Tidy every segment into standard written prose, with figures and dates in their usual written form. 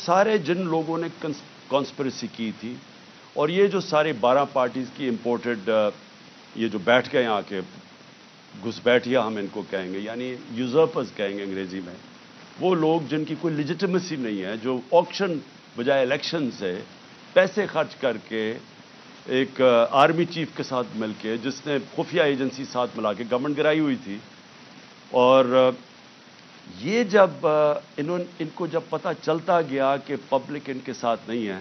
سارے جن لوگوں نے کانسپریسی کی تھی، اور یہ جو سارے 12 پارٹیز کی امپورٹڈ یہ جو بیٹھ گئے آ کے گھسپیٹھیا ہم ان کو کہیں گے، یعنی یوزرپرز کہیں گے انگریزی میں، وہ لوگ جن کی کوئی لیجیٹمیسی نہیں ہے، جو آکشن بجائے الیکشن سے پیسے خرچ کر کے ایک آرمی چیف کے ساتھ مل کے، جس نے خفیہ ایجنسی ساتھ ملا کے گورنمنٹ گرائی ہوئی تھی، اور یہ جب ان کو جب پتہ چلتا گیا کہ پبلک ان کے ساتھ نہیں ہے،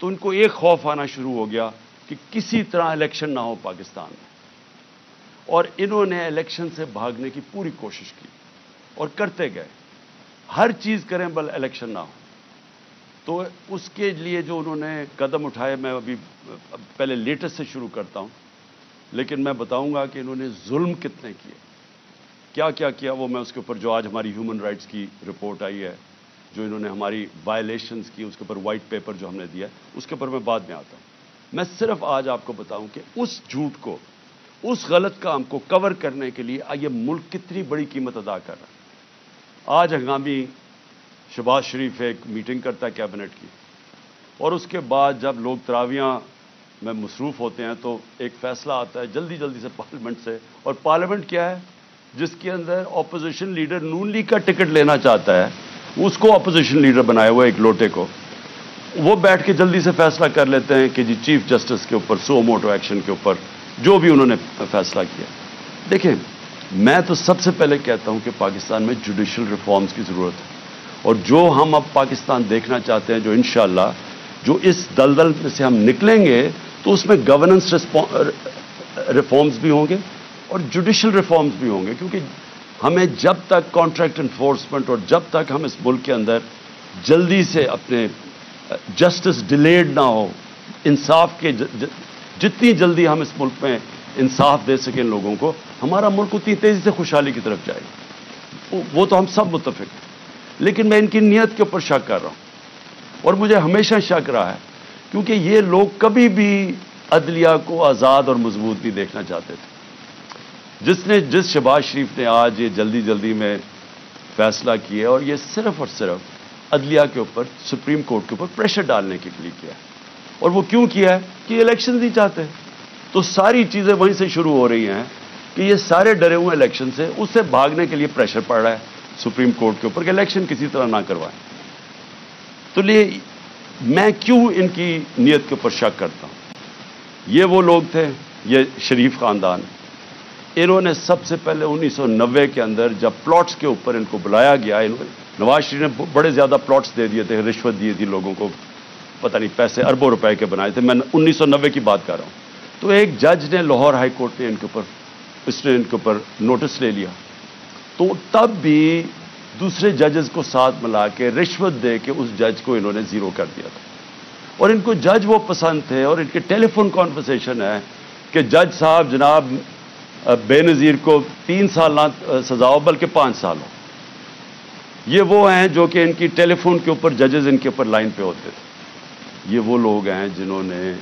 تو ان کو ایک خوف آنا شروع ہو گیا کہ کسی طرح الیکشن نہ ہو پاکستان میں، اور انہوں نے الیکشن سے بھاگنے کی پوری کوشش کی اور کرتے گئے، ہر چیز کریں بل الیکشن نہ ہو۔ تو اس کے لیے جو انہوں نے قدم اٹھائے، میں ابھی پہلے لیٹسٹ سے شروع کرتا ہوں، لیکن میں بتاؤں گا کہ انہوں نے ظلم کتنے کیے، کیا کیا کیا، وہ میں اس کے اوپر جو آج ہماری ہیومن رائٹس کی رپورٹ آئی ہے، جو انہوں نے ہماری وائلیشنز کی، اس کے اوپر وائٹ پیپر جو ہم نے دیا، اس کے اوپر میں بعد میں آتا ہوں۔ میں صرف آج آپ کو بتاؤں کہ اس جھوٹ کو، اس غلط کام کو کور کرنے کے لیے یہ ملک کتنی بڑی قیمت ادا کر رہا ہے۔ آج ہنگامی شہباز شریف ایک میٹنگ کرتا ہے کیبنٹ کی، اور اس کے بعد جب لوگ تراویحاں میں مصروف ہوتے ہیں تو ایک فیصلہ آتا ہے جلدی جلدی سے پارلیمنٹ سے، اور پارلیمنٹ کیا ہے جس کے اندر اپوزیشن لیڈر نون لیگ کا ٹکٹ لینا چاہتا ہے، اس کو اپوزیشن لیڈر بنایا ہوا ایک لوٹے کو، وہ بیٹھ کے جلدی سے فیصلہ کر لیتے ہیں کہ جی چیف جسٹس کے اوپر سو موٹو ایکشن کے اوپر جو بھی انہوں نے فیصلہ کیا۔ دیکھیں، میں تو سب سے پہلے کہتا ہوں کہ پاکستان میں جوڈیشل ریفارمز کی ضرورت ہے، اور جو ہم اب پاکستان دیکھنا چاہتے ہیں، جو انشاءاللہ جو اس دلدل میں سے ہم نکلیں گے، تو اس میں گورننس ریفارمز بھی ہوں گے اور جوڈیشل ریفارمز بھی ہوں گے، کیونکہ ہمیں جب تک کانٹریکٹ انفورسمنٹ اور جب تک ہم اس ملک کے اندر جلدی سے اپنے جسٹس ڈیلیڈ نہ ہو، انصاف کے جتنی جلدی ہم اس ملک میں انصاف دے سکیں لوگوں کو، ہمارا ملک اتنی تیزی سے خوشحالی کی طرف جائے گا۔ وہ تو ہم سب متفق ہیں، لیکن میں ان کی نیت کے اوپر شک کر رہا ہوں، اور مجھے ہمیشہ شک رہا ہے، کیونکہ یہ لوگ کبھی بھی عدلیہ کو آزاد اور مضبوط نہیں دیکھنا چاہتے تھے۔ جس شہباز شریف نے آج یہ جلدی جلدی میں فیصلہ کیا، اور یہ صرف اور صرف عدلیہ کے اوپر، سپریم کورٹ کے اوپر پریشر ڈالنے کے لیے کیا ہے، اور وہ کیوں کیا ہے کہ الیکشن نہیں چاہتے، تو ساری چیزیں وہیں سے شروع ہو رہی ہیں کہ یہ سارے ڈرے ہوئے الیکشن سے، اس سے بھاگنے کے لیے پریشر پڑ رہا ہے سپریم کورٹ کے اوپر کہ الیکشن کسی طرح نہ کروائیں۔ تو میں کیوں ان کی نیت کے اوپر شک کرتا ہوں؟ یہ وہ لوگ تھے، یہ شریف خاندان، انہوں نے سب سے پہلے 1990 کے اندر جب پلاٹس کے اوپر ان کو بلایا گیا، نواز شریف نے بڑے زیادہ پلاٹس دے دیے تھے، رشوت دی تھی لوگوں کو، پتہ نہیں پیسے اربوں روپے کے بنائے تھے، میں 1990 کی بات کر رہا ہوں۔ تو ایک جج نے، لاہور ہائی کورٹ نے ان کے اوپر نوٹس لے لیا، تو تب بھی دوسرے ججز کو ساتھ ملا کے رشوت دے کے اس جج کو انہوں نے زیرو کر دیا تھا، اور ان کو جج وہ پسند تھے، اور ان کے ٹیلی فون کانورسیشن ہے کہ جج صاحب جناب بے نظیر کو 3 سال نہ سزا ہو بلکہ 5 سال ہو۔ یہ وہ ہیں جو کہ ان کی ٹیلی فون کے اوپر ججز ان کے اوپر لائن پہ ہوتے تھے۔ یہ وہ لوگ ہیں جنہوں نے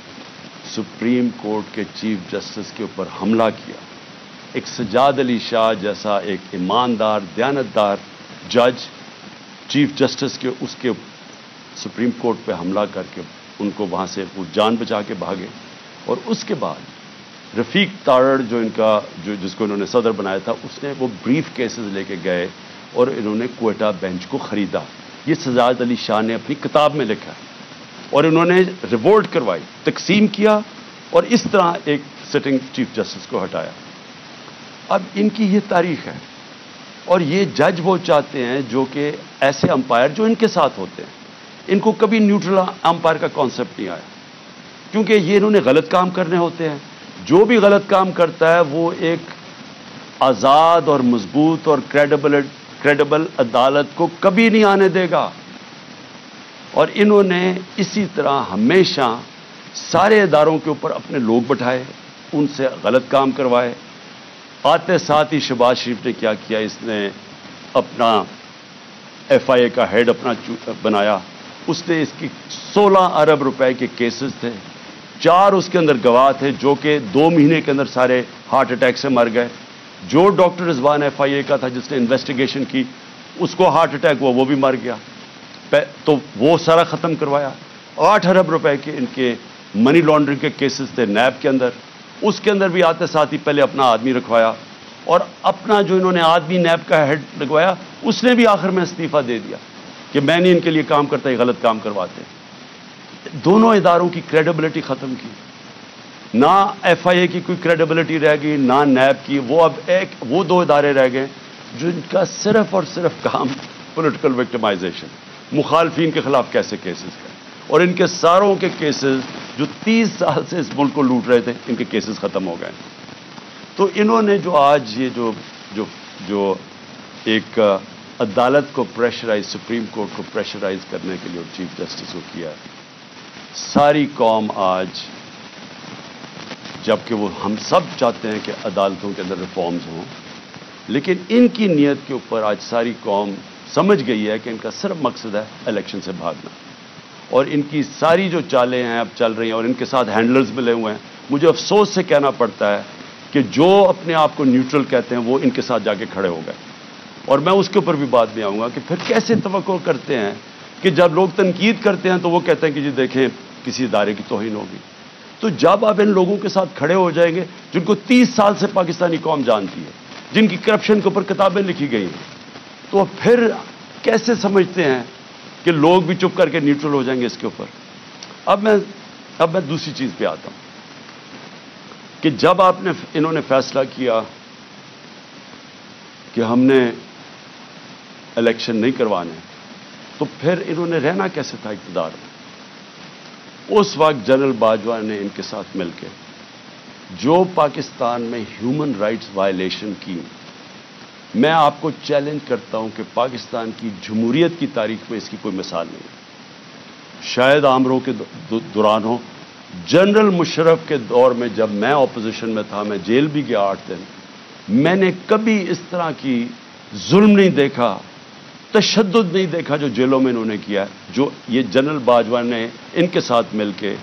سپریم کورٹ کے چیف جسٹس کے اوپر حملہ کیا، ایک سجاد علی شاہ جیسا ایک ایماندار دیانتدار جج چیف جسٹس کے اس کے سپریم کورٹ پہ حملہ کر کے ان کو وہاں سے وہ جان بچا کے بھاگے، اور اس کے بعد رفیق تارڑ جو جس کو انہوں نے صدر بنایا تھا، اس نے وہ بریف کیسز لے کے گئے اور انہوں نے کوئٹہ بینچ کو خریدا۔ یہ سجاد علی شاہ نے اپنی کتاب میں لکھا، اور انہوں نے ریوولٹ کروائی، تقسیم کیا، اور اس طرح ایک سٹنگ چیف جسٹس کو ہٹایا۔ اب ان کی یہ تاریخ ہے، اور یہ جج وہ چاہتے ہیں جو کہ ایسے امپائر جو ان کے ساتھ ہوتے ہیں، ان کو کبھی نیوٹرل امپائر کا کانسیپٹ نہیں آیا، کیونکہ یہ انہوں نے غلط کام کرنے ہوتے ہیں۔ جو بھی غلط کام کرتا ہے وہ ایک آزاد اور مضبوط اور کریڈیبل عدالت کو کبھی نہیں آنے دے گا، اور انہوں نے اسی طرح ہمیشہ سارے اداروں کے اوپر اپنے لوگ بٹھائے، ان سے غلط کام کروائے۔ آتے ساتھ ہی شہباز شریف نے کیا کیا، اس نے اپنا FIA کا ہیڈ اپنا بنایا، اس نے اس کی 16 ارب روپے کے کیسز تھے، 4 اس کے اندر گواہ تھے جو کہ 2 مہینے کے اندر سارے ہارٹ اٹیک سے مر گئے۔ جو ڈاکٹر رضوان FIA کا تھا جس نے انویسٹیگیشن کی، اس کو ہارٹ اٹیک ہوا، وہ بھی مر گیا۔ تو وہ سارا ختم کروایا. 8 ارب روپے کے ان کے منی لانڈرنگ کے کیسز تھے نیب کے اندر. اس کے اندر بھی آتے ساتھ ہی پہلے اپنا آدمی رکھوایا, اور اپنا جو انہوں نے آدمی نیب کا ہیڈ لگوایا اس نے بھی آخر میں استعفیٰ دے دیا کہ میں نہیں ان کے لیے کام کرتا, یہ غلط کام کرواتے. دونوں اداروں کی کریڈیبلٹی ختم کی. نہ ایف آئی اے کی کوئی کریڈیبلٹی رہ گئی, نہ نیب کی. وہ 2 ادارے رہ گئے جن کا صرف اور صرف کام پولیٹیکل وکٹمائزیشن, مخالفین کے خلاف کیسے کیسز ہے. اور ان کے ساروں کے کیسز جو 30 سال سے اس ملک کو لوٹ رہے تھے, ان کے کیسز ختم ہو گئے. تو انہوں نے جو آج یہ جو ایک عدالت کو پریشرائز, سپریم کورٹ کو پریشرائز کرنے کے لیے اور چیف جسٹس کو کیا ہے, ساری قوم آج, جبکہ وہ ہم سب چاہتے ہیں کہ عدالتوں کے اندر ریفارمز ہوں, لیکن ان کی نیت کے اوپر آج ساری قوم سمجھ گئی ہے کہ ان کا صرف مقصد ہے الیکشن سے بھاگنا. اور ان کی ساری جو چالیں ہیں اب چل رہی ہیں, اور ان کے ساتھ ہینڈلرز ملے ہوئے ہیں. مجھے افسوس سے کہنا پڑتا ہے کہ جو اپنے آپ کو نیوٹرل کہتے ہیں وہ ان کے ساتھ جا کے کھڑے ہو گئے. اور میں اس کے اوپر بھی بات میں آؤں گا کہ پھر کیسے توقع کرتے ہیں کہ جب لوگ تنقید کرتے ہیں تو وہ کہتے ہیں کہ جی دیکھیں کسی ادارے کی توہین ہوگی. تو جب آپ ان لوگوں کے ساتھ کھڑے ہو جائیں گے جن کو 30 سال سے پاکستانی قوم جانتی ہے, جن کی کرپشن کے اوپر کتابیں لکھی گئی ہیں, تو پھر کیسے سمجھتے ہیں کہ لوگ بھی چپ کر کے نیوٹرل ہو جائیں گے اس کے اوپر. اب میں دوسری چیز پہ آتا ہوں کہ جب انہوں نے فیصلہ کیا کہ ہم نے الیکشن نہیں کروانے, تو پھر انہوں نے رہنا کیسے تھا اقتدار میں. اس وقت جنرل باجوہ نے ان کے ساتھ مل کے جو پاکستان میں ہیومن رائٹس وائلیشن کی, میں آپ کو چیلنج کرتا ہوں کہ پاکستان کی جمہوریت کی تاریخ میں اس کی کوئی مثال نہیں. شاید عامروں کے دوران ہو, جنرل مشرف کے دور میں جب میں اپوزیشن میں تھا, میں جیل بھی گیا 8 دن, میں نے کبھی اس طرح کی ظلم نہیں دیکھا, تشدد نہیں دیکھا جو جیلوں میں انہوں نے کیا. جو یہ جنرل باجوہ نے ان کے ساتھ مل کے,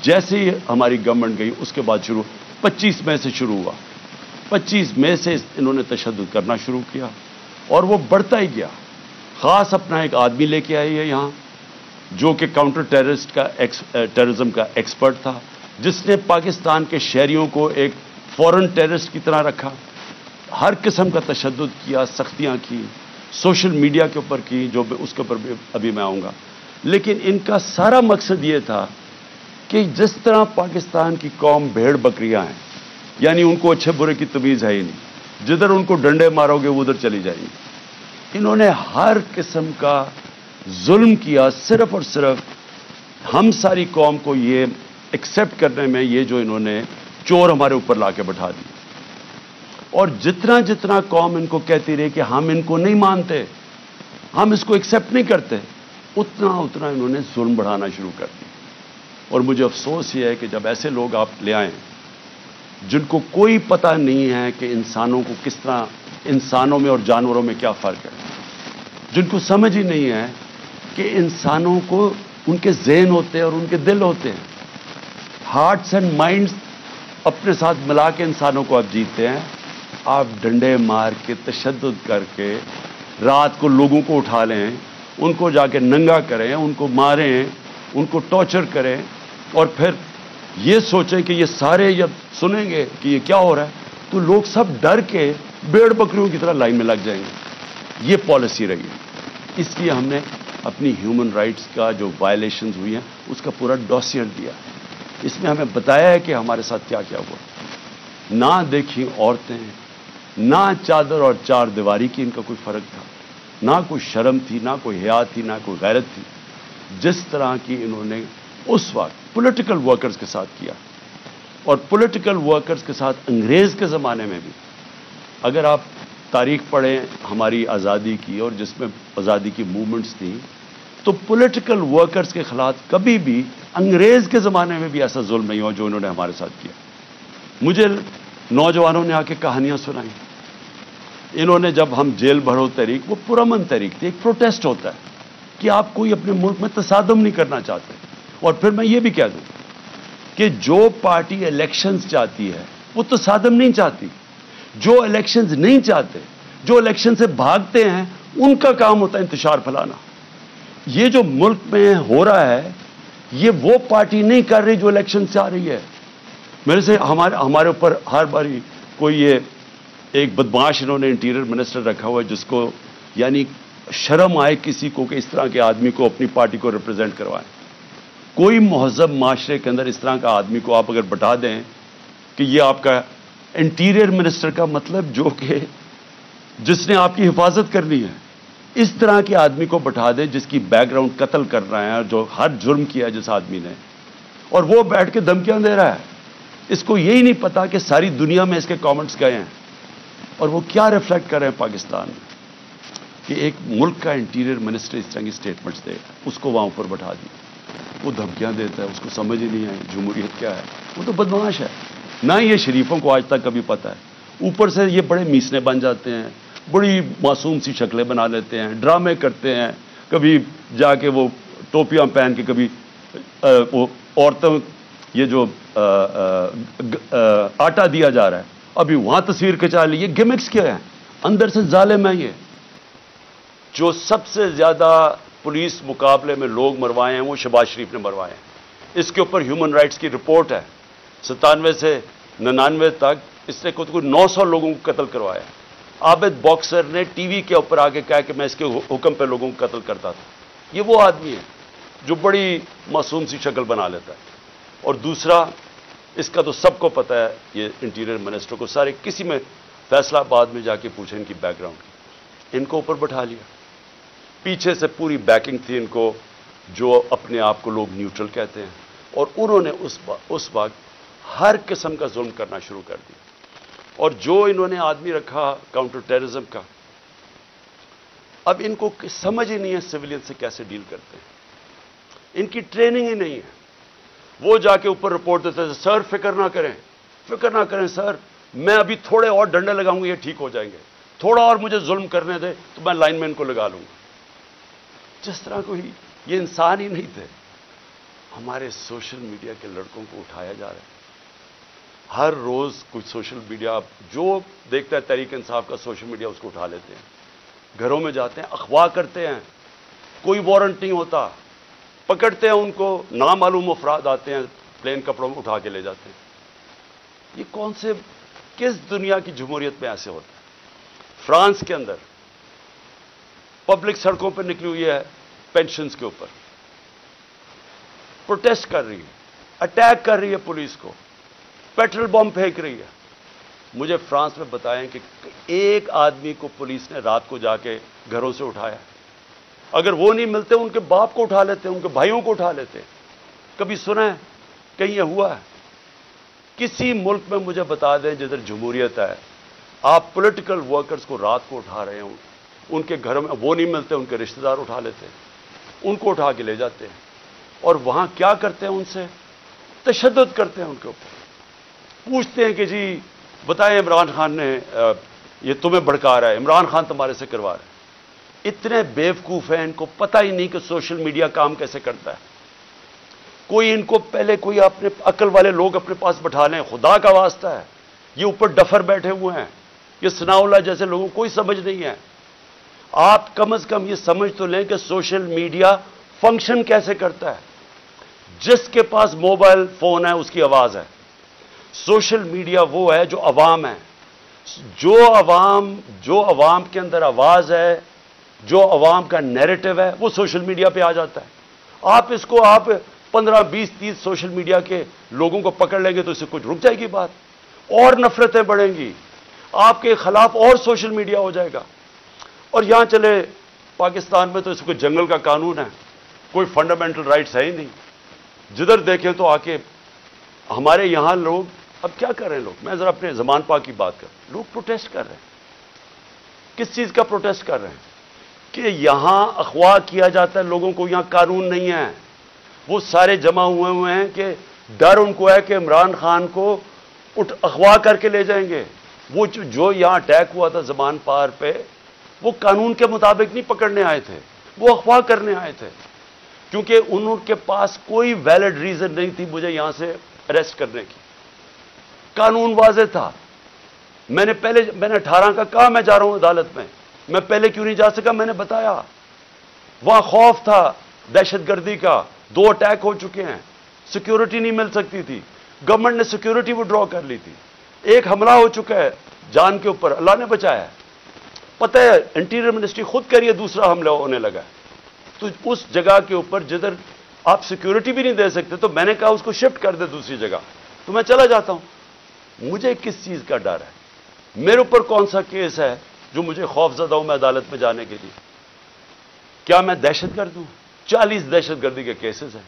جیسے ہی ہماری گورنمنٹ گئی اس کے بعد 25 مئی سے شروع ہوا, 25 مئی سے انہوں نے تشدد کرنا شروع کیا, اور وہ بڑھتا ہی گیا. خاص اپنا ایک آدمی لے کے آئی ہے یہاں جو کہ کاؤنٹر ٹیررزم کا ایکسپرٹ تھا, جس نے پاکستان کے شہریوں کو ایک فورن ٹیررسٹ کی طرح رکھا, ہر قسم کا تشدد کیا, سختیاں کی, سوشل میڈیا کے اوپر کی, جو اس کے اوپر ابھی میں آؤں گا. لیکن ان کا سارا مقصد یہ تھا کہ جس طرح پاکستان کی قوم بھیڑ بکریاں ہیں, یعنی ان کو اچھے برے کی تمیز ہے ہی نہیں, جدھر ان کو ڈنڈے مارو گے وہ ادھر چلی جائیں گی. انہوں نے ہر قسم کا ظلم کیا, صرف اور صرف ہم ساری قوم کو یہ ایکسیپٹ کرنے میں, یہ جو انہوں نے چور ہمارے اوپر لا کے بٹھا دی. اور جتنا جتنا قوم ان کو کہتی رہی کہ ہم ان کو نہیں مانتے, ہم اس کو ایکسیپٹ نہیں کرتے, اتنا اتنا انہوں نے ظلم بڑھانا شروع کر دیا. اور مجھے افسوس یہ ہے کہ جب ایسے لوگ آپ لے آئیں جن کو کوئی پتہ نہیں ہے کہ انسانوں کو کس طرح, انسانوں میں اور جانوروں میں کیا فرق ہے, جن کو سمجھ ہی نہیں ہے کہ انسانوں کو ان کے ذہن ہوتے ہیں اور ان کے دل ہوتے ہیں, ہارٹس اینڈ مائنڈز اپنے ساتھ ملا کے انسانوں کو آپ جیتے ہیں. آپ ڈنڈے مار کے, تشدد کر کے, رات کو لوگوں کو اٹھا لیں, ان کو جا کے ننگا کریں, ان کو ماریں, ان کو ٹارچر کریں, اور پھر یہ سوچیں کہ یہ سارے جب سنیں گے کہ یہ کیا ہو رہا ہے تو لوگ سب ڈر کے بھیڑ بکریوں کی طرح لائن میں لگ جائیں گے. یہ پالیسی رہی ہے. اس لیے ہم نے اپنی ہیومن رائٹس کا جو وائلیشنز ہوئی ہیں اس کا پورا ڈوسیئر دیا. اس میں ہمیں بتایا ہے کہ ہمارے ساتھ کیا کیا ہوا. نہ دیکھی عورتیں, نہ چادر اور چار دیواری کی ان کا کوئی فرق تھا, نہ کوئی شرم تھی, نہ کوئی حیا تھی, نہ کوئی غیرت تھی. جس طرح کی انہوں نے اس وقت پولیٹیکل ورکرز کے ساتھ کیا, اور پولیٹیکل ورکرز کے ساتھ انگریز کے زمانے میں بھی, اگر آپ تاریخ پڑھیں ہماری آزادی کی اور جس میں آزادی کی موومنٹس تھیں, تو پولیٹیکل ورکرز کے خلاف کبھی بھی انگریز کے زمانے میں بھی ایسا ظلم نہیں ہوا جو انہوں نے ہمارے ساتھ کیا. مجھے نوجوانوں نے آ کے کہانیاں سنائیں. انہوں نے جب ہم جیل بھرو تحریک, وہ پرامن تحریک تھی, ایک پروٹیسٹ ہوتا ہے کہ آپ کوئی اپنے ملک میں تصادم نہیں کرنا چاہتے. اور پھر میں یہ بھی کہہ دوں کہ جو پارٹی الیکشنز چاہتی ہے وہ تصادم نہیں چاہتی. جو الیکشنز نہیں چاہتے, جو الیکشن سے بھاگتے ہیں, ان کا کام ہوتا ہے انتشار پھیلانا. یہ جو ملک میں ہو رہا ہے یہ وہ پارٹی نہیں کر رہی جو الیکشن سے آ رہی ہے. میرے سے ہمارے اوپر ہر باری کوئی یہ ایک بدماش انہوں نے انٹیریئر منسٹر رکھا ہوا ہے جس کو یعنی شرم آئے کسی کو کہ اس طرح کے آدمی کو اپنی پارٹی کو ریپرزینٹ کروائیں. کوئی مہذب معاشرے کے اندر اس طرح کا آدمی کو آپ اگر بٹھا دیں کہ یہ آپ کا انٹیریئر منسٹر کا مطلب جو کہ جس نے آپ کی حفاظت کرنی ہے, اس طرح کے آدمی کو بٹھا دیں جس کی بیک گراؤنڈ قتل کر رہے ہیں, جو ہر جرم کیا جس آدمی نے, اور وہ بیٹھ کے دھمکیاں دے رہا ہے. اس کو یہی نہیں پتا کہ ساری دنیا میں اس کے کامنٹس گئے ہیں اور وہ کیا ریفلیکٹ کر رہے ہیں پاکستان میں کہ ایک ملک کا انٹیریئر منسٹر اس طرح کی اسٹیٹمنٹس دے, اس کو وہاں اوپر بٹھا دی, وہ دھمکیاں دیتا ہے, اس کو سمجھ ہی نہیں آئی جمہوریت کیا ہے. وہ تو بدمعاش ہے. نہ یہ شریفوں کو آج تک کبھی پتا ہے. اوپر سے یہ بڑے میسنے بن جاتے ہیں, بڑی معصوم سی شکلیں بنا لیتے ہیں, ڈرامے کرتے ہیں, کبھی جا کے وہ ٹوپیاں پہن کے, کبھی وہ عورتوں یہ جو آٹا دیا جا رہا ہے ابھی وہاں تصویر کھچا لی. یہ گیمکس کیا ہے, اندر سے ظالم ہے. یہ جو سب سے زیادہ پولیس مقابلے میں لوگ مروائے ہیں وہ شہباز شریف نے مروائے ہیں. اس کے اوپر ہیومن رائٹس کی رپورٹ ہے. 97 سے 99 تک اس نے کوئی 900 لوگوں کو قتل کروایا. عابد باکسر نے ٹی وی کے اوپر آ کے کہا کہ میں اس کے حکم پہ لوگوں کو قتل کرتا تھا. یہ وہ آدمی ہے جو بڑی معصوم سی شکل بنا لیتا ہے. اور دوسرا, اس کا تو سب کو پتا ہے, یہ انٹیریئر منسٹر کو سارے کسی میں فیصلہ آباد میں جا کے پوچھیں ان کی بیک گراؤنڈ کی. ان کو اوپر بٹھا لیا. پیچھے سے پوری بیکنگ تھی ان کو, جو اپنے آپ کو لوگ نیوٹرل کہتے ہیں, اور انہوں نے اس وقت ہر قسم کا ظلم کرنا شروع کر دیا. اور جو انہوں نے آدمی رکھا کاؤنٹر ٹیررزم کا, اب ان کو سمجھ ہی نہیں ہے سویلین سے کیسے ڈیل کرتے ہیں. ان کی ٹریننگ ہی نہیں ہے. وہ جا کے اوپر رپورٹ دیتے تھے, سر فکر نہ کریں سر, میں ابھی تھوڑے اور ڈنڈے لگاؤں گا یہ ٹھیک ہو جائیں گے, تھوڑا اور مجھے ظلم کرنے دے تو میں لائن مین کو لگا لوں گا. جس طرح کوئی یہ انسان ہی نہیں تھے. ہمارے سوشل میڈیا کے لڑکوں کو اٹھایا جا رہا ہے. ہر روز کچھ سوشل میڈیا جو دیکھتا ہے تحریک انصاف کا سوشل میڈیا اس کو اٹھا لیتے ہیں, گھروں میں جاتے ہیں, اغوا کرتے ہیں, کوئی وارنٹ نہیں ہوتا, پکڑتے ہیں ان کو, نامعلوم افراد آتے ہیں پلین کپڑوں میں اٹھا کے لے جاتے ہیں. یہ کون سے کس دنیا کی جمہوریت میں ایسے ہوتا ہے؟ فرانس کے اندر پبلک سڑکوں پہ نکلی ہوئی ہے پینشنز کے اوپر, پروٹیسٹ کر رہی ہے, اٹیک کر رہی ہے پولیس کو, پیٹرول بم پھینک رہی ہے. مجھے فرانس میں بتائیں کہ ایک آدمی کو پولیس نے رات کو جا کے گھروں سے اٹھایا. اگر وہ نہیں ملتے ان کے باپ کو اٹھا لیتے, ان کے بھائیوں کو اٹھا لیتے. کبھی سنا ہے کہیں یہ ہوا ہے؟ کسی ملک میں مجھے بتا دیں جدھر جمہوریت ہے, آپ پولیٹیکل ورکرز کو رات کو اٹھا رہے ہیں, ان کے گھروں میں وہ نہیں ملتے, ان کے رشتہ دار اٹھا لیتے, ان کو اٹھا کے لے جاتے ہیں, اور وہاں کیا کرتے ہیں, ان سے تشدد کرتے ہیں, ان کے اوپر پوچھتے ہیں کہ جی بتائیں عمران خان نے یہ تمہیں بھڑکا رہا ہے, عمران خان تمہارے سے کروا رہا ہے. اتنے بیوقوف ہیں, ان کو پتہ ہی نہیں کہ سوشل میڈیا کام کیسے کرتا ہے. کوئی ان کو پہلے کوئی اپنے عقل والے لوگ اپنے پاس بٹھا لیں, خدا کا واسطہ ہے. یہ اوپر ڈفر بیٹھے ہوئے ہیں, یہ ثناء اللہ جیسے لوگوں کو کوئی سمجھ نہیں ہے. آپ کم از کم یہ سمجھ تو لیں کہ سوشل میڈیا فنکشن کیسے کرتا ہے. جس کے پاس موبائل فون ہے اس کی آواز ہے. سوشل میڈیا وہ ہے جو عوام ہے, جو عوام کے اندر آواز ہے, جو عوام کا نیریٹو ہے, وہ سوشل میڈیا پہ آ جاتا ہے. آپ اس کو 15 20 30 سوشل میڈیا کے لوگوں کو پکڑ لیں گے تو اس سے کچھ رک جائے گی بات, اور نفرتیں بڑھیں گی, آپ کے خلاف اور سوشل میڈیا ہو جائے گا. اور یہاں چلے پاکستان میں تو اس کو جنگل کا قانون ہے, کوئی فنڈامنٹل رائٹس ہے ہی نہیں. جدھر دیکھیں تو آ کے ہمارے یہاں لوگ اب کیا کر رہے ہیں, لوگ میں ذرا اپنے زمان پاک کی بات کر, لوگ پروٹیسٹ کر رہے ہیں. کس چیز کا پروٹیسٹ کر رہے ہیں؟ کہ یہاں اغوا کیا جاتا ہے لوگوں کو, یہاں قانون نہیں ہے. وہ سارے جمع ہوئے ہیں کہ ڈر ان کو ہے کہ عمران خان کو اغوا کر کے لے جائیں گے. وہ جو یہاں اٹیک ہوا تھا زمان پار پہ, وہ قانون کے مطابق نہیں پکڑنے آئے تھے, وہ اغوا کرنے آئے تھے, کیونکہ ان کے پاس کوئی ویلڈ ریزن نہیں تھی مجھے یہاں سے اریسٹ کرنے کی. قانون واضح تھا. میں نے 18 کا کہا میں جا رہا ہوں عدالت میں, میں پہلے کیوں نہیں جا سکا, میں نے بتایا. وہاں خوف تھا دہشت گردی کا، 2 اٹیک ہو چکے ہیں، سیکیورٹی نہیں مل سکتی تھی، گورنمنٹ نے سیکیورٹی وڈرا کر لی تھی، ایک حملہ ہو چکا ہے جان کے اوپر، اللہ نے بچایا ہے، پتہ ہے انٹیریئر منسٹری خود کہہ رہی ہے دوسرا حملہ ہونے لگا ہے۔ تو اس جگہ کے اوپر جدھر آپ سیکیورٹی بھی نہیں دے سکتے، تو میں نے کہا اس کو شفٹ کر دے دوسری جگہ، تو میں چلا جاتا ہوں۔ مجھے کس چیز کا ڈر ہے؟ میرے اوپر کون سا کیس ہے جو مجھے خوف زدہ ہوں میں عدالت میں جانے کے لیے؟ کیا میں دہشت گرد ہوں؟ 40 دہشت گردی کے کیسز ہیں۔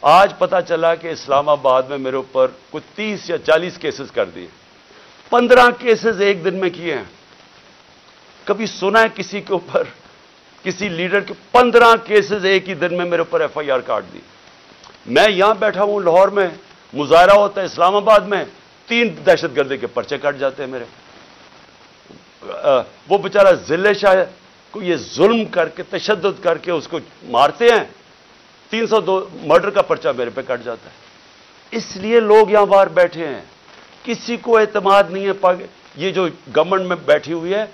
آج پتا چلا کہ اسلام آباد میں میرے اوپر کوئی 30 یا 40 کیسز کر دیے، 15 کیسز ایک دن میں کیے ہیں۔ کبھی سنا ہے کسی کے اوپر، کسی لیڈر کے 15 کیسز ایک ہی دن میں میرے اوپر ایف آئی آر کاٹ دی؟ میں یہاں بیٹھا ہوں لاہور میں، مظاہرہ ہوتا ہے اسلام آباد میں، 3 دہشت گردی کے پرچے کٹ جاتے ہیں میرے۔ وہ بیچارہ ضلع شاہ کو یہ ظلم کر کے، تشدد کر کے اس کو مارتے ہیں، 302 مرڈر کا پرچہ میرے پہ کٹ جاتا ہے۔ اس لیے لوگ یہاں باہر بیٹھے ہیں، کسی کو اعتماد نہیں ہے۔ یہ جو گورنمنٹ میں بیٹھی ہوئی ہے،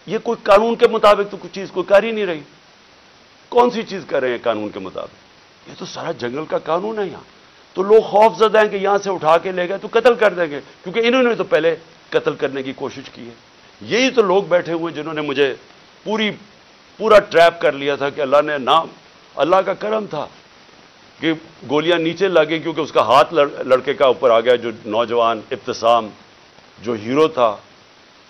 یہ کوئی قانون کے مطابق تو کچھ چیز کوئی کر ہی نہیں رہی۔ کون سی چیز کر رہے ہیں قانون کے مطابق؟ یہ تو سارا جنگل کا قانون ہے یہاں۔ تو لوگ خوف زدہ ہیں کہ یہاں سے اٹھا کے لے گئے تو قتل کر دیں گے، کیونکہ انہوں نے تو پہلے قتل کرنے کی کوشش کی ہے۔ یہی تو لوگ بیٹھے ہوئے جنہوں نے مجھے پورا ٹریپ کر لیا تھا کہ اللہ کا کرم تھا کہ گولیاں نیچے لگیں، کیونکہ اس کا ہاتھ لڑکے کا اوپر آ گیا، جو نوجوان ابتسام جو ہیرو تھا۔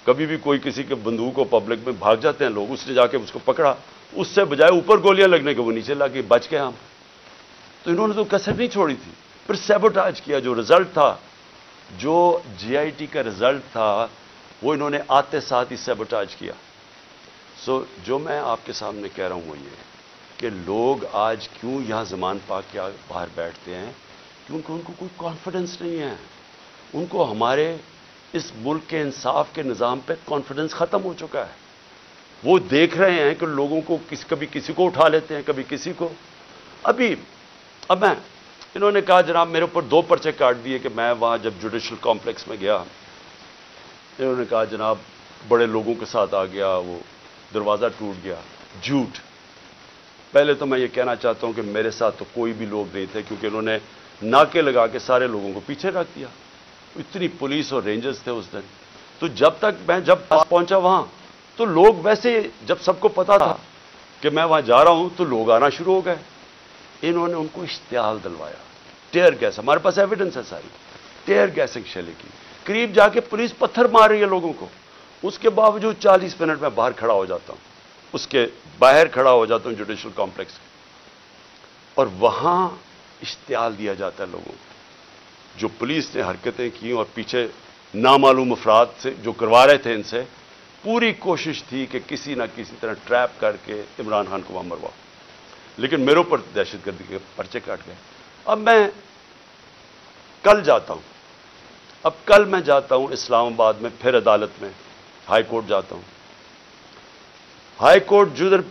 کبھی بھی کوئی کسی کے بندوق کو پبلک میں بھاگ جاتے ہیں لوگ، اس نے جا کے اس کو پکڑا، اس سے بجائے اوپر گولیاں لگنے کے وہ نیچے لگی، بچ گئے ہم۔ تو انہوں نے تو کسر نہیں چھوڑی تھی، پھر سیبوٹاج کیا۔ جو رزلٹ تھا، جو جی آئی ٹی کا رزلٹ تھا، وہ انہوں نے آتے ساتھ ہی سیبوٹاج کیا۔ سو جو میں آپ کے سامنے کہہ رہا ہوں وہ یہ کہ لوگ آج کیوں یہاں زمان پاک کے باہر بیٹھتے ہیں، کیونکہ ان کو کوئی کانفیڈنس نہیں ہے۔ ان کو ہمارے اس ملک کے انصاف کے نظام پہ کانفیڈنس ختم ہو چکا ہے۔ وہ دیکھ رہے ہیں کہ لوگوں کو کبھی کسی کو اٹھا لیتے ہیں، کبھی کسی کو۔ اب انہوں نے کہا جناب میرے اوپر 2 پرچے کاٹ دیے کہ میں وہاں جب جوڈیشل کمپلیکس میں گیا، انہوں نے کہا جناب بڑے لوگوں کے ساتھ آ گیا، وہ دروازہ ٹوٹ گیا۔ جھوٹ۔ پہلے تو میں یہ کہنا چاہتا ہوں کہ میرے ساتھ تو کوئی بھی لوگ نہیں تھے، کیونکہ انہوں نے ناکے لگا کے سارے لوگوں کو پیچھے رکھ دیا۔ اتنی پولیس اور رینجرز تھے اس دن۔ تو جب پہنچا وہاں، تو لوگ ویسے جب سب کو پتا تھا کہ میں وہاں جا رہا ہوں تو لوگ آنا شروع ہو گئے۔ انہوں نے ان کو اشتعال دلوایا، ٹیئر گیس، ہمارے پاس ایویڈنس ہے ساری، ٹیئر گیسنگ شیلے کی، قریب جا کے پولیس پتھر مار رہی ہے لوگوں کو۔ اس کے باوجود 40 منٹ میں باہر کھڑا ہو جاتا ہوں، اس کے باہر کھڑا ہو جاتا ہوں جوڈیشل کمپلیکس کے، اور وہاں اشتعال دیا جاتا ہے لوگوں کو۔ جو پولیس نے حرکتیں کی اور پیچھے نامعلوم افراد سے جو کروا رہے تھے، ان سے پوری کوشش تھی کہ کسی نہ کسی طرح ٹریپ کر کے عمران خان کو وہاں مروا، لیکن میرے اوپر دہشت گردی کے پرچے کاٹ گئے۔ اب میں کل جاتا ہوں، کل میں جاتا ہوں اسلام آباد میں، پھر عدالت میں ہائی کورٹ جاتا ہوں۔ ہائی کورٹ جدھر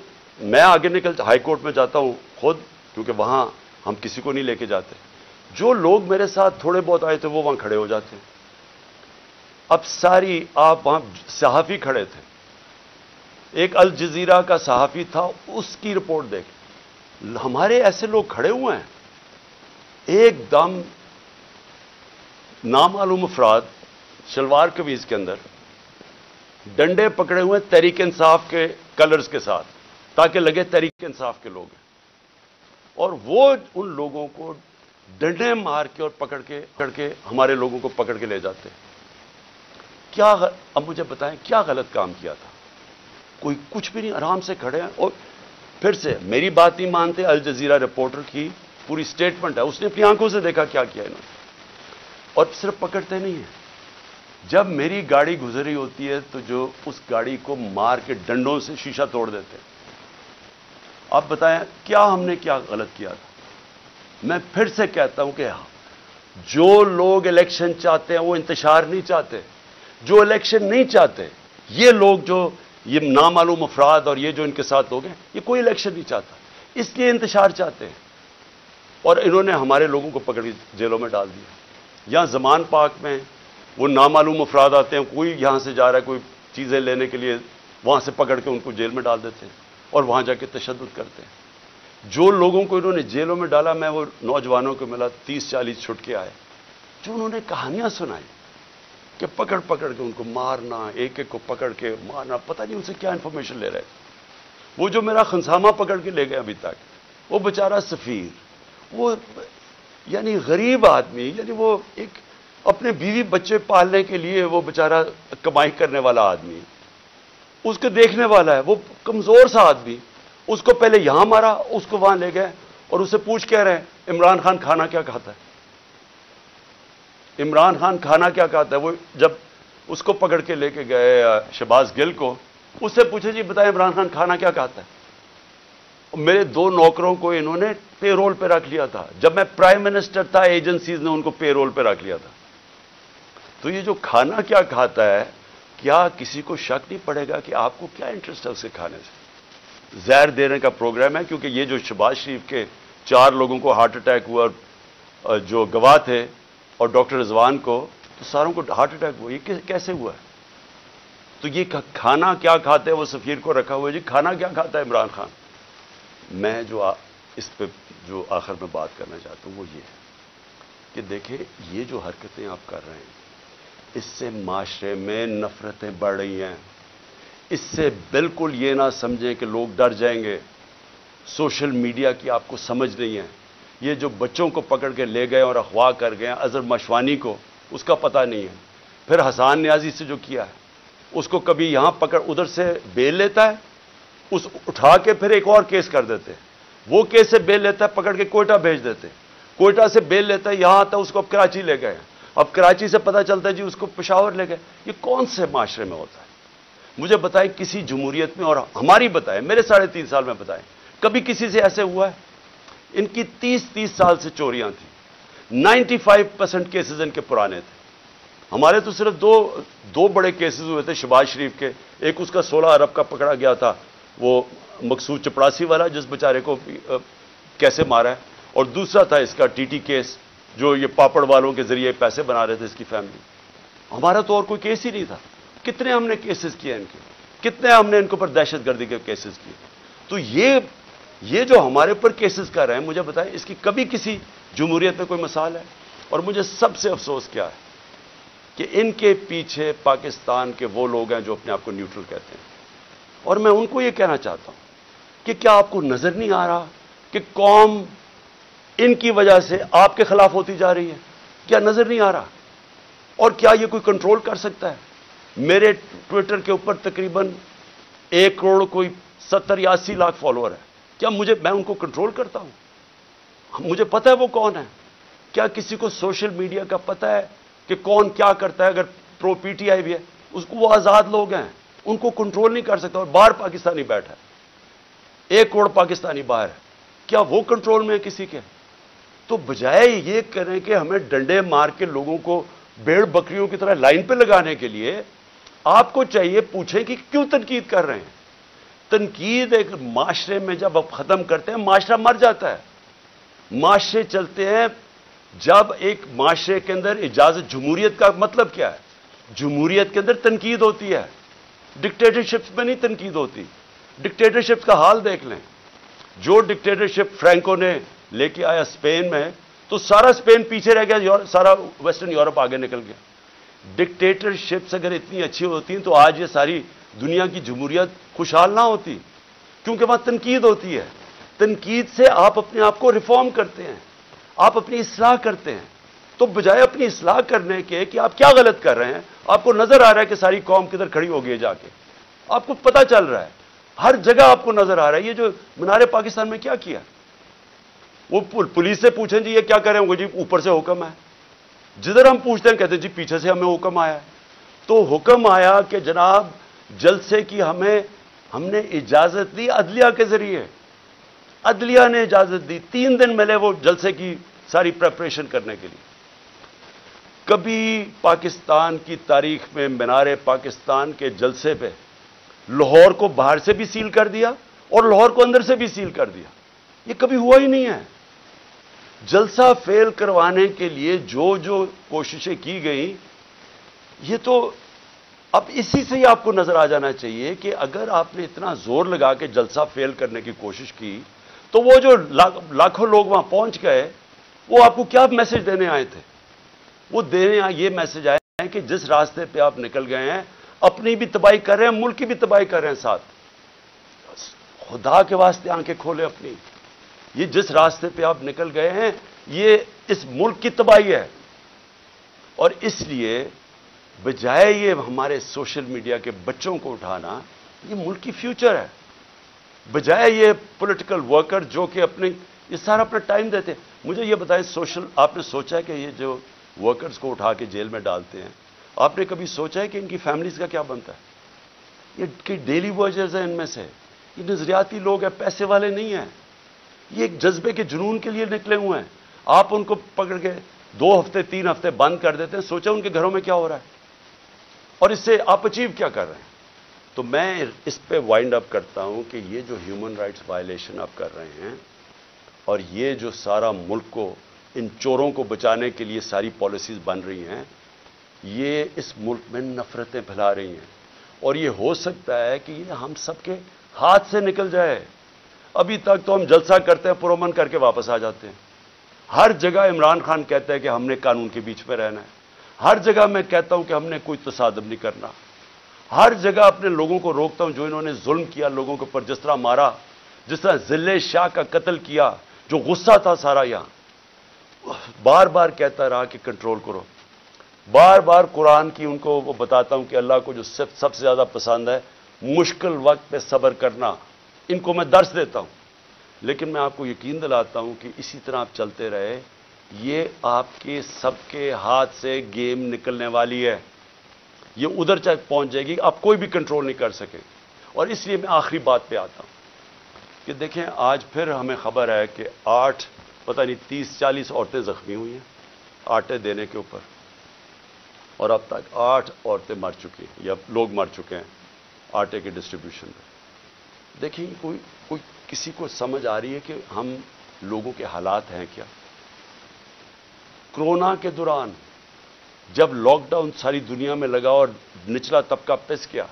میں آگے ہائی کورٹ میں جاتا ہوں خود، کیونکہ وہاں ہم کسی کو نہیں لے کے جاتے۔ جو لوگ میرے ساتھ تھوڑے بہت آئے تھے وہ وہاں کھڑے ہو جاتے ہیں۔ اب آپ وہاں صحافی کھڑے تھے، ایک الجزیرہ کا صحافی تھا، اس کی رپورٹ دیکھ، ہمارے ایسے لوگ کھڑے ہوئے ہیں، ایک دم نامعلوم افراد شلوار قمیض کے اندر ڈنڈے پکڑے ہوئے تحریک انصاف کے کلرز کے ساتھ، تاکہ لگے تحریک انصاف کے لوگ ہیں، اور وہ ان لوگوں کو ڈنڈے مار کے اور پکڑ کے ہمارے لوگوں کو پکڑ کے لے جاتے ہیں۔ اب مجھے بتائیں کیا غلط کام کیا تھا؟ کوئی کچھ بھی نہیں، آرام سے کھڑے ہیں۔ اور پھر سے میری بات نہیں مانتے، الجزیرہ رپورٹر کی پوری سٹیٹمنٹ ہے، اس نے اپنی آنکھوں سے دیکھا کیا کیا انہوں نے، اور صرف پکڑتے نہیں ہیں۔ جب میری گاڑی گزری ہوتی ہے تو جو اس گاڑی کو مار کے ڈنڈوں سے شیشہ توڑ دیتے ہیں۔ آپ بتائیں ہم نے کیا غلط کیا تھا؟ میں پھر سے کہتا ہوں کہ جو لوگ الیکشن چاہتے ہیں وہ انتشار نہیں چاہتے، جو الیکشن نہیں چاہتے، یہ لوگ جو یہ نامعلوم افراد اور یہ جو ان کے ساتھ لوگ ہیں، یہ کوئی الیکشن نہیں چاہتا، اس لیے انتشار چاہتے ہیں، اور انہوں نے ہمارے لوگوں کو پکڑ کے جیلوں میں ڈال دیا۔ یہاں زمان پاک میں وہ نامعلوم افراد آتے ہیں، کوئی یہاں سے جا رہا ہے کوئی چیزیں لینے کے لیے، وہاں سے پکڑ کے ان کو جیل میں ڈال دیتے ہیں۔ اور وہاں جا کے تشدد کرتے ہیں. جو لوگوں کو انہوں نے جیلوں میں ڈالا, میں وہ نوجوانوں کو ملا 30-40 چھٹ کے آئے, جو انہوں نے کہانیاں سنائی کہ پکڑ پکڑ کے ان کو مارنا, ایک ایک کو پکڑ کے مارنا, پتہ نہیں ان سے کیا انفارمیشن لے رہے تھے. وہ جو میرا خنسامہ پکڑ کے لے گئے ابھی تک, وہ بیچارہ سفیر, وہ یعنی غریب آدمی, یعنی وہ ایک اپنے بیوی بچے پالنے کے لیے وہ بیچارہ کمائی کرنے والا آدمی, اس کو دیکھنے والا ہے, وہ کمزور سا آدمی, اس کو پہلے یہاں مارا, اس کو وہاں لے گئے اور اسے پوچھ کہہ رہے ہیں عمران خان کھانا کیا کھاتا ہے, عمران خان کھانا کیا کھاتا ہے. وہ جب اس کو پکڑ کے لے کے گئے شہباز گل کو, اس سے پوچھے جی بتائیں عمران خان کھانا کیا کھاتا ہے. میرے 2 نوکروں کو انہوں نے پے رول پہ رکھ لیا تھا, جب میں پرائم منسٹر تھا ایجنسیز نے ان کو پے رول پہ رکھ لیا تھا. تو یہ جو کھانا کیا کھاتا ہے, کیا کسی کو شک نہیں پڑے گا کہ آپ کو کیا انٹرسٹ ہے اسے کھانے سے؟ زہر دینے کا پروگرام ہے, کیونکہ یہ جو شہباز شریف کے 4 لوگوں کو ہارٹ اٹیک ہوا, جو گواہ تھے, اور ڈاکٹر رضوان کو, تو ساروں کو ہارٹ اٹیک ہوا. یہ کیسے ہوا ہے؟ تو یہ کھانا کیا کھاتے ہیں, وہ سفیر کو رکھا ہوا ہے, جی کھانا کیا کھاتا ہے عمران خان. میں جو اس پہ جو آخر میں بات کرنا چاہتا ہوں وہ یہ ہے کہ دیکھیں, یہ جو حرکتیں آپ کر رہے ہیں, اس سے معاشرے میں نفرتیں بڑھ رہی ہیں. اس سے بالکل یہ نہ سمجھیں کہ لوگ ڈر جائیں گے. سوشل میڈیا کی آپ کو سمجھ نہیں ہے. یہ جو بچوں کو پکڑ کے لے گئے اور اغوا کر گئے اظہر مشوانی کو, اس کا پتہ نہیں ہے. پھر حسان نیازی سے جو کیا ہے, اس کو کبھی یہاں پکڑ, ادھر سے بیل لیتا ہے, اس اٹھا کے پھر ایک اور کیس کر دیتے ہیں, وہ کیس سے بیل لیتا ہے, پکڑ کے کوئٹہ بھیج دیتے, کوئٹہ سے بیل لیتا ہے, یہاں آتا ہے, اس کو اب کراچی لے گئے. اب کراچی سے پتہ چلتا ہے جی اس کو پشاور لے گئے. یہ کون سے معاشرے میں ہوتا ہے؟ مجھے بتائیں کسی جمہوریت میں, اور ہماری بتائیں, میرے 3.5 سال میں بتائیں, کبھی کسی سے ایسے ہوا ہے؟ ان کی 30 سال سے چوریاں تھیں, 95% کیسز ان کے پرانے تھے. ہمارے تو صرف دو بڑے کیسز ہوئے تھے شہباز شریف کے. ایک اس کا 16 ارب کا پکڑا گیا تھا, وہ مقصود چپڑاسی والا, جس بیچارے کو کیسے مارا ہے, اور دوسرا تھا اس کا TT کیس, جو یہ پاپڑ والوں کے ذریعے پیسے بنا رہے تھے اس کی فیملی. ہمارا تو اور کوئی کیس ہی نہیں تھا. کتنے ہم نے کیسز کیے ان کے, کتنے ہم نے ان کے اوپر دہشت گردی کے کیسز کیے. تو یہ جو ہمارے اوپر کیسز کر رہے ہیں, مجھے بتائیں اس کی کبھی کسی جمہوریت میں کوئی مثال ہے؟ اور مجھے سب سے افسوس کیا ہے کہ ان کے پیچھے پاکستان کے وہ لوگ ہیں جو اپنے آپ کو نیوٹرل کہتے ہیں. اور میں ان کو یہ کہنا چاہتا ہوں کہ کیا آپ کو نظر نہیں آ رہا کہ قوم ان کی وجہ سے آپ کے خلاف ہوتی جا رہی ہے؟ کیا نظر نہیں آ رہا؟ اور کیا یہ کوئی کنٹرول کر سکتا ہے؟ میرے ٹویٹر کے اوپر تقریباً 1 کروڑ کوئی 70 یا 80 لاکھ فالوور ہے. کیا میں ان کو کنٹرول کرتا ہوں؟ مجھے پتہ ہے وہ کون ہے. کیا کسی کو سوشل میڈیا کا پتہ ہے کہ کون کیا کرتا ہے؟ اگر پرو PTI بھی ہے, اس کو, وہ آزاد لوگ ہیں, ان کو کنٹرول نہیں کر سکتا. اور باہر پاکستانی بیٹھا ہے, 1 کروڑ پاکستانی باہر ہے, کیا وہ کنٹرول میں ہے کسی کے؟ تو بجائے یہ کریں کہ ہمیں ڈنڈے مار کے لوگوں کو بھیڑ بکریوں کی طرح لائن پہ لگانے کے لیے, آپ کو چاہیے پوچھیں کہ کیوں تنقید کر رہے ہیں. تنقید ایک معاشرے میں جب آپ ختم کرتے ہیں, معاشرہ مر جاتا ہے. معاشرے چلتے ہیں جب ایک معاشرے کے اندر اجازت. جمہوریت کا مطلب کیا ہے؟ جمہوریت کے اندر تنقید ہوتی ہے, ڈکٹیٹرشپ میں نہیں تنقید ہوتی. ڈکٹیٹرشپ کا حال دیکھ لیں. جو ڈکٹیٹرشپ فرینکو نے لے کے آیا اسپین میں, تو سارا اسپین پیچھے رہ گیا, سارا ویسٹرن یورپ آگے نکل گیا. ڈکٹیٹرشپس اگر اتنی اچھی ہوتی ہیں تو آج یہ ساری دنیا کی جمہوریت خوشحال نہ ہوتی, کیونکہ وہاں تنقید ہوتی ہے. تنقید سے آپ اپنے آپ کو ریفارم کرتے ہیں, آپ اپنی اصلاح کرتے ہیں. تو بجائے اپنی اصلاح کرنے کے کہ آپ کیا غلط کر رہے ہیں, آپ کو نظر آ رہا ہے کہ ساری قوم کدھر کھڑی ہو گئی جا کے, آپ کو پتہ چل رہا ہے, ہر جگہ آپ کو نظر آ رہا ہے. یہ جو مینار پاکستان میں کیا کیا, وہ پولیس سے پوچھیں جی یہ کیا کریں گے, جی اوپر سے حکم ہے. جدھر ہم پوچھتے ہیں کہتے ہیں جی پیچھے سے ہمیں حکم آیا ہے. تو حکم آیا کہ جناب جلسے کی ہم نے اجازت دی عدلیہ کے ذریعے, عدلیہ نے اجازت دی. 3 دن ملے وہ جلسے کی ساری پریپریشن کرنے کے لیے. کبھی پاکستان کی تاریخ میں مینار پاکستان کے جلسے پہ لاہور کو باہر سے بھی سیل کر دیا اور لاہور کو اندر سے بھی سیل کر دیا. یہ کبھی ہوا ہی نہیں ہے. جلسہ فیل کروانے کے لیے جو کوششیں کی گئیں, یہ تو اب اسی سے ہی آپ کو نظر آ جانا چاہیے کہ اگر آپ نے اتنا زور لگا کے جلسہ فیل کرنے کی کوشش کی تو وہ جو لاکھوں لوگ وہاں پہنچ گئے وہ آپ کو کیا میسج دینے آئے تھے؟ وہ دینے یہ میسج آئے ہیں کہ جس راستے پہ آپ نکل گئے ہیں اپنی بھی تباہی کر رہے ہیں، ملک کی بھی تباہی کر رہے ہیں ساتھ. خدا کے واسطے آنکھیں کھولیں اپنی. یہ جس راستے پہ آپ نکل گئے ہیں یہ اس ملک کی تباہی ہے. اور اس لیے بجائے یہ ہمارے سوشل میڈیا کے بچوں کو اٹھانا، یہ ملک کی فیوچر ہے. بجائے یہ پولیٹیکل ورکر جو کہ یہ سارا اپنا ٹائم دیتے ہیں. مجھے یہ بتائیں، آپ نے سوچا ہے کہ یہ جو ورکرز کو اٹھا کے جیل میں ڈالتے ہیں، آپ نے کبھی سوچا ہے کہ ان کی فیملیز کا کیا بنتا ہے؟ یہ کہ ڈیلی ورکرز ہیں ان میں سے، یہ نظریاتی لوگ ہیں، پیسے والے نہیں ہیں. یہ ایک جذبے کے جنون کے لیے نکلے ہوئے ہیں. آپ ان کو پکڑ کے 2 ہفتے 3 ہفتے بند کر دیتے ہیں. سوچا ان کے گھروں میں کیا ہو رہا ہے اور اس سے آپ اچیو کیا کر رہے ہیں. تو میں اس پہ وائنڈ اپ کرتا ہوں کہ یہ جو ہیومن رائٹس وائلیشن آپ کر رہے ہیں اور یہ جو سارا ملک کو ان چوروں کو بچانے کے لیے ساری پالیسیز بن رہی ہیں، یہ اس ملک میں نفرتیں پھیلا رہی ہیں. اور یہ ہو سکتا ہے کہ یہ ہم سب کے ہاتھ سے نکل جائے. ابھی تک تو ہم جلسہ کرتے ہیں، پرامن کر کے واپس آ جاتے ہیں. ہر جگہ عمران خان کہتا ہے کہ ہم نے قانون کے بیچ میں رہنا ہے. ہر جگہ میں کہتا ہوں کہ ہم نے کوئی تصادم نہیں کرنا. ہر جگہ اپنے لوگوں کو روکتا ہوں جو انہوں نے ظلم کیا لوگوں کے اوپر، جس طرح مارا، جس طرح ذلِ شاہ کا قتل کیا، جو غصہ تھا سارا یہاں. بار بار کہتا رہا کہ کنٹرول کرو. بار بار قرآن کی ان کو وہ بتاتا ہوں کہ اللہ کو جو سب سے زیادہ پسند ہے مشکل وقت پہ صبر کرنا. ان کو میں درس دیتا ہوں. لیکن میں آپ کو یقین دلاتا ہوں کہ اسی طرح آپ چلتے رہے، یہ آپ کے سب کے ہاتھ سے گیم نکلنے والی ہے. یہ ادھر تک پہنچ جائے گی، آپ کوئی بھی کنٹرول نہیں کر سکے. اور اس لیے میں آخری بات پہ آتا ہوں کہ دیکھیں، آج پھر ہمیں خبر ہے کہ 30-40 عورتیں زخمی ہوئی ہیں آٹے دینے کے اوپر، اور اب تک 8 عورتیں مر چکی ہیں یا لوگ مر چکے ہیں آٹے کے ڈسٹریبیوشن میں. دیکھیں، کوئی کسی کو سمجھ آ رہی ہے کہ ہم لوگوں کے حالات ہیں کیا؟ کرونا کے دوران جب لاک ڈاؤن ساری دنیا میں لگا اور نچلا طبقہ پس گیا،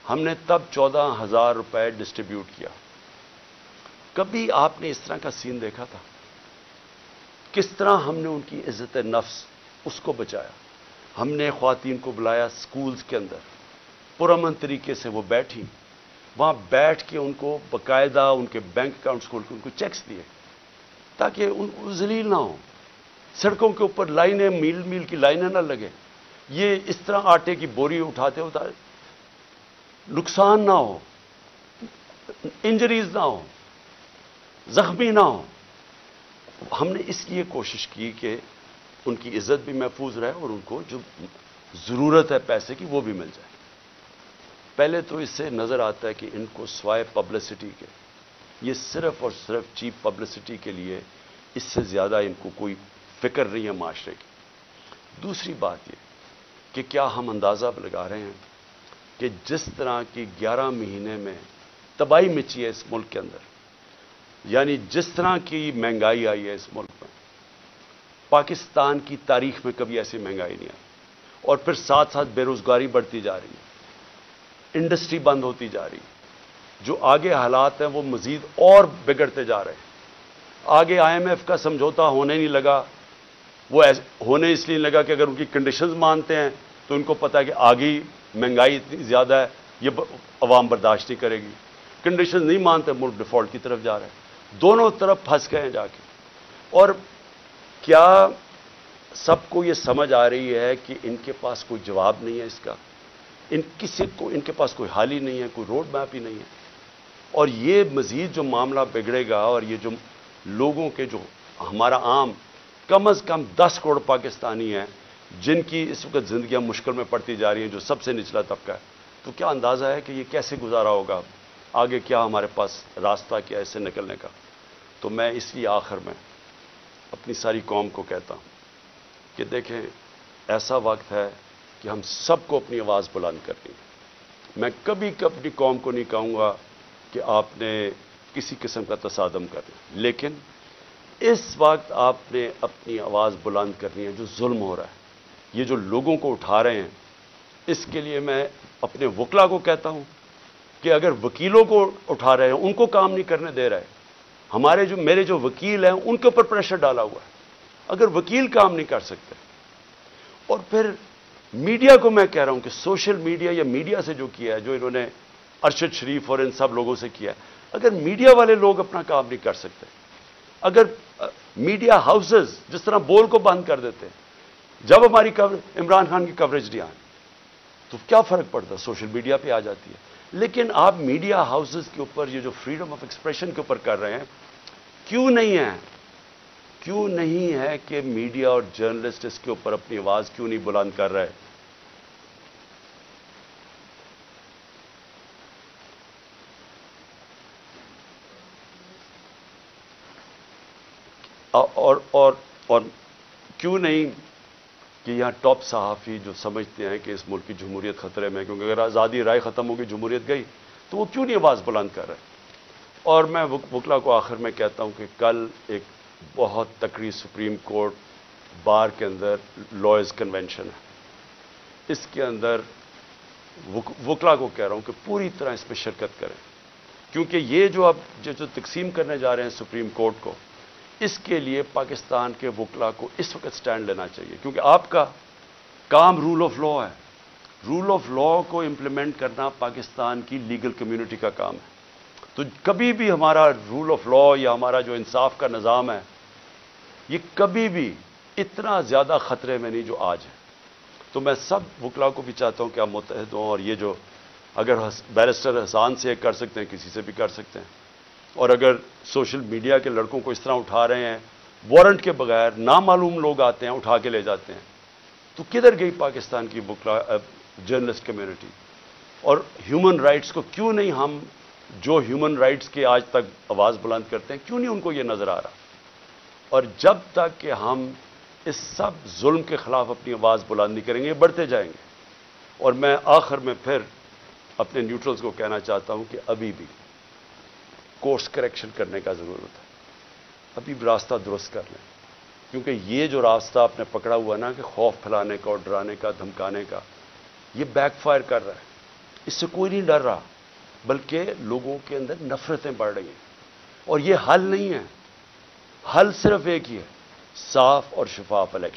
ہم نے تب 14,000 روپے ڈسٹریبیوٹ کیا. کبھی آپ نے اس طرح کا سین دیکھا تھا؟ کس طرح ہم نے ان کی عزت نفس اس کو بچایا. ہم نے خواتین کو بلایا سکولز کے اندر، پرامن طریقے سے وہ بیٹھی، وہاں بیٹھ کے ان کو باقاعدہ ان کے بینک اکاؤنٹس کھول کے ان کو چیکس دیے تاکہ ان ذلیل نہ ہوں. سڑکوں کے اوپر لائنیں، میل میل کی لائنیں نہ لگیں. یہ اس طرح آٹے کی بوری اٹھاتے نقصان نہ ہو، انجریز نہ ہو، زخمی نہ ہو. ہم نے اس لیے کوشش کی کہ ان کی عزت بھی محفوظ رہے اور ان کو جو ضرورت ہے پیسے کی وہ بھی مل جائے. پہلے تو اس سے نظر آتا ہے کہ ان کو سوائے پبلسٹی کے، یہ صرف اور صرف چیپ پبلسٹی کے لیے، اس سے زیادہ ان کو کوئی فکر نہیں ہے معاشرے کی. دوسری بات یہ کہ کیا ہم اندازہ لگا رہے ہیں کہ جس طرح کی 11 مہینے میں تباہی مچی ہے اس ملک کے اندر، یعنی جس طرح کی مہنگائی آئی ہے اس ملک میں، پاکستان کی تاریخ میں کبھی ایسی مہنگائی نہیں آئی. اور پھر ساتھ ساتھ بے روزگاری بڑھتی جا رہی ہے، انڈسٹری بند ہوتی جا رہی ہے. جو آگے حالات ہیں وہ مزید اور بگڑتے جا رہے ہیں. آگے IMF کا سمجھوتا ہونے نہیں لگا. وہ ہونے اس لیے لگا کہ اگر ان کی کنڈیشنز مانتے ہیں تو ان کو پتا ہے کہ آگے مہنگائی اتنی زیادہ ہے، یہ عوام برداشت نہیں کرے گی. کنڈیشنز نہیں مانتے، ملک ڈیفالٹ کی طرف جا رہے ہیں. دونوں طرف پھنس گئے ہیں جا کے. اور کیا سب کو یہ سمجھ آ رہی ہے کہ ان کے پاس کوئی جواب نہیں ہے اس کا؟ ان کے پاس کوئی حل ہی نہیں ہے، کوئی روڈ میپ ہی نہیں ہے. اور یہ مزید جو معاملہ بگڑے گا، اور یہ جو لوگوں کے جو ہمارا عام کم از کم 10 کروڑ پاکستانی ہیں جن کی اس وقت زندگیاں مشکل میں پڑتی جا رہی ہیں، جو سب سے نچلا طبقہ ہے، تو کیا اندازہ ہے کہ یہ کیسے گزارا ہوگا؟ آگے کیا ہمارے پاس راستہ کیا ہے اس سے نکلنے کا؟ تو میں اس لیے آخر میں اپنی ساری قوم کو کہتا ہوں کہ دیکھیں، ایسا وقت ہے کہ ہم سب کو اپنی آواز بلند کرنی ہے. میں کبھی اپنی قوم کو نہیں کہوں گا کہ آپ نے کسی قسم کا تصادم کرنا، لیکن اس وقت آپ نے اپنی آواز بلند کرنی ہے. جو ظلم ہو رہا ہے، یہ جو لوگوں کو اٹھا رہے ہیں، اس کے لیے میں اپنے وکلا کو کہتا ہوں کہ اگر وکیلوں کو اٹھا رہے ہیں، ان کو کام نہیں کرنے دے رہے، میرے جو وکیل ہیں ان کے اوپر پریشر ڈالا ہوا ہے، اگر وکیل کام نہیں کر سکتے، اور پھر میڈیا کو میں کہہ رہا ہوں کہ سوشل میڈیا یا میڈیا سے جو کیا ہے، جو انہوں نے ارشد شریف اور ان سب لوگوں سے کیا ہے، اگر میڈیا والے لوگ اپنا کام نہیں کر سکتے، اگر میڈیا ہاؤسز جس طرح بول کو بند کر دیتے جب ہماری عمران خان کی کوریج نہیں آئی تو کیا فرق پڑتا، سوشل میڈیا پہ آ جاتی ہے۔ لیکن آپ میڈیا ہاؤسز کے اوپر یہ جو فریڈم آف ایکسپریشن کے اوپر کر رہے ہیں، کیوں نہیں ہے کہ میڈیا اور جرنلسٹ اس کے اوپر اپنی آواز کیوں نہیں بلند کر رہے؟ اور کیوں نہیں کہ یہاں ٹاپ صحافی جو سمجھتے ہیں کہ اس ملک کی جمہوریت خطرے میں، کیونکہ اگر آزادی رائے ختم ہوگی، جمہوریت گئی، تو وہ کیوں نہیں آواز بلند کر رہے؟ اور میں وکلا کو آخر میں کہتا ہوں کہ کل ایک بہت تکڑی سپریم کورٹ بار کے اندر لائرز کنونشن ہے، اس کے اندر وکلا کو کہہ رہا ہوں کہ پوری طرح اس میں شرکت کریں، کیونکہ یہ جو اب جو تقسیم کرنے جا رہے ہیں سپریم کورٹ کو، اس کے لیے پاکستان کے وکلا کو اس وقت سٹینڈ لینا چاہیے، کیونکہ آپ کا کام رول آف لا ہے، رول آف لا کو امپلیمنٹ کرنا پاکستان کی لیگل کمیونٹی کا کام ہے۔ تو کبھی بھی ہمارا رول آف لا یا ہمارا جو انصاف کا نظام ہے، یہ کبھی بھی اتنا زیادہ خطرے میں نہیں جو آج ہے۔ تو میں سب وکلا کو بھی چاہتا ہوں کہ آپ متحد ہوں، اور یہ جو اگر بیرسٹر حسان سے کر سکتے ہیں، کسی سے بھی کر سکتے ہیں، اور اگر سوشل میڈیا کے لڑکوں کو اس طرح اٹھا رہے ہیں وارنٹ کے بغیر، نامعلوم لوگ آتے ہیں اٹھا کے لے جاتے ہیں، تو کدھر گئی پاکستان کی وکلا جرنلسٹ کمیونٹی؟ اور ہیومن رائٹس کو کیوں نہیں ہم جو ہیومن رائٹس کے آج تک آواز بلند کرتے ہیں، کیوں نہیں ان کو یہ نظر آ رہا؟ اور جب تک کہ ہم اس سب ظلم کے خلاف اپنی آواز بلند نہیں کریں گے، یہ بڑھتے جائیں گے۔ اور میں آخر میں پھر اپنے نیوٹرلز کو کہنا چاہتا ہوں کہ ابھی بھی کورس کریکشن کرنے کا ضرورت ہے، ابھی بھی راستہ درست کر لیں، کیونکہ یہ جو راستہ آپ نے پکڑا ہوا نا کہ خوف پھیلانے کا اور ڈرانے کا، دھمکانے کا، یہ بیک فائر کر رہا ہے، اس سے کوئی نہیں ڈر رہا، بلکہ لوگوں کے اندر نفرتیں بڑھ رہی ہیں، اور یہ حل نہیں ہے، حل صرف ایک ہی ہے، صاف اور شفاف الیکشن۔